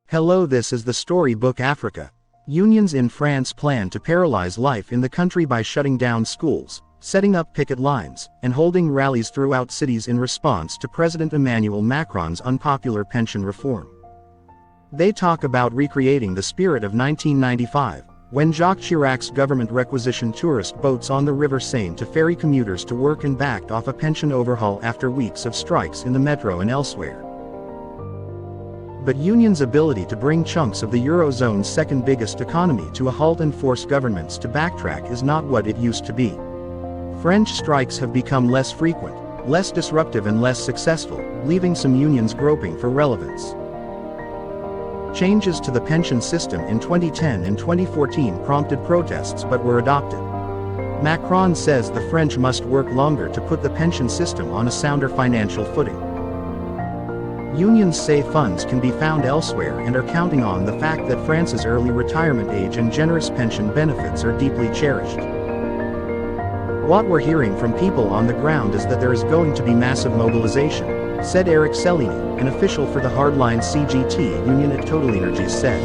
Hello, this is the Storybook Africa. Unions in France plan to paralyze life in the country by shutting down schools, setting up picket lines, and holding rallies throughout cities in response to President Emmanuel Macron's unpopular pension reform. They talk about recreating the spirit of 1995, when Jacques Chirac's government requisitioned tourist boats on the River Seine to ferry commuters to work and backed off a pension overhaul after weeks of strikes in the metro and elsewhere. But unions' ability to bring chunks of the Eurozone's second biggest economy to a halt and force governments to backtrack is not what it used to be. French strikes have become less frequent, less disruptive and less successful, leaving some unions groping for relevance. Changes to the pension system in 2010 and 2014 prompted protests but were adopted. Macron says the French must work longer to put the pension system on a sounder financial footing. Unions say funds can be found elsewhere and are counting on the fact that France's early retirement age and generous pension benefits are deeply cherished. What we're hearing from people on the ground is that there is going to be massive mobilization, said Eric Cellini, an official for the hardline CGT union at TotalEnergies said.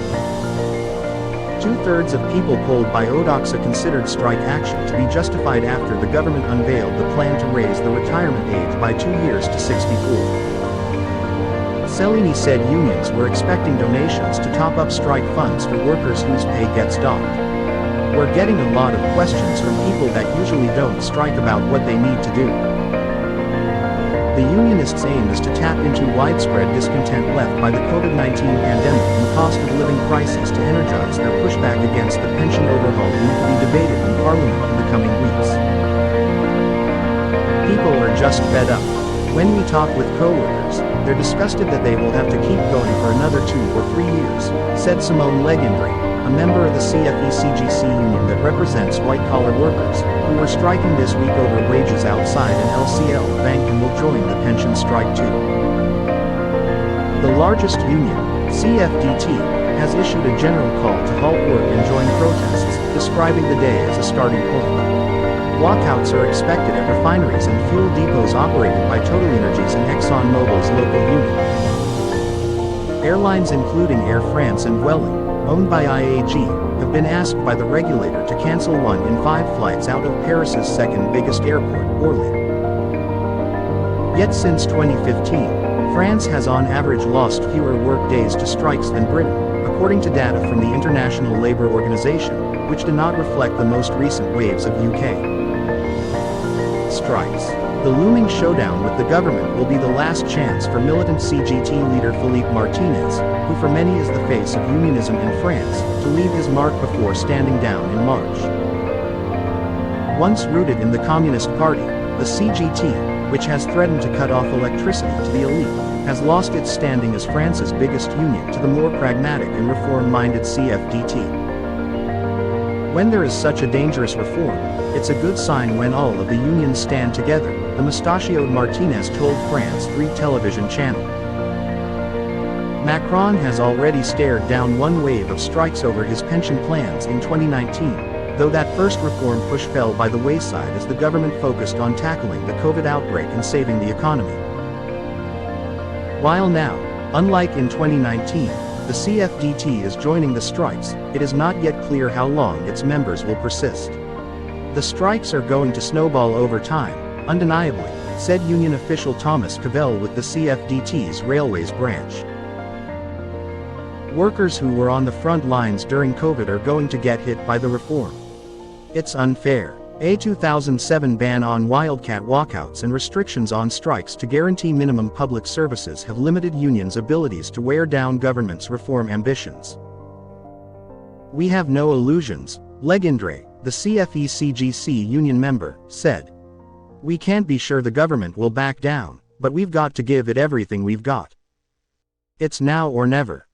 Two-thirds of people polled by Odoxa considered strike action to be justified after the government unveiled the plan to raise the retirement age by 2 years to 64. Cellini said unions were expecting donations to top up strike funds for workers whose pay gets docked. We're getting a lot of questions from people that usually don't strike about what they need to do. The unionists' aim is to tap into widespread discontent left by the COVID-19 pandemic and cost of living crises to energize their pushback against the pension overhaul due to be debated in Parliament in the coming weeks. People are just fed up. When we talk with co-workers, they're disgusted that they will have to keep going for another 2 or 3 years, said Simone Legendre, a member of the CFE-CGC union that represents white-collar workers, who were striking this week over wages outside an LCL bank and will join the pension strike too. The largest union, CFDT, has issued a general call to halt work and join protests, describing the day as a starting point. Walkouts are expected at refineries and fuel depots operated by TotalEnergies and ExxonMobil's local union. Airlines including Air France and Vueling, owned by IAG, have been asked by the regulator to cancel 1 in 5 flights out of Paris's second biggest airport, Orly. Yet since 2015, France has on average lost fewer work days to strikes than Britain, according to data from the International Labour Organization, which do not reflect the most recent waves of UK strikes. The looming showdown with the government will be the last chance for militant CGT leader Philippe Martinez, who for many is the face of unionism in France, to leave his mark before standing down in March. Once rooted in the Communist Party, the CGT, which has threatened to cut off electricity to the elite, has lost its standing as France's biggest union to the more pragmatic and reform-minded CFDT. When there is such a dangerous reform, it's a good sign when all of the unions stand together, the mustachioed Martinez told France 3 television channel. Macron has already stared down one wave of strikes over his pension plans in 2019, though that first reform push fell by the wayside as the government focused on tackling the COVID outbreak and saving the economy. While now, unlike in 2019, the CFDT is joining the strikes, it is not yet clear how long its members will persist. The strikes are going to snowball over time, undeniably, said union official Thomas Cavell with the CFDT's Railways branch. Workers who were on the front lines during COVID are going to get hit by the reform. It's unfair. A 2007 ban on wildcat walkouts and restrictions on strikes to guarantee minimum public services have limited unions' abilities to wear down government's reform ambitions. We have no illusions, Legendre, the CFE-CGC union member, said. We can't be sure the government will back down, but we've got to give it everything we've got. It's now or never.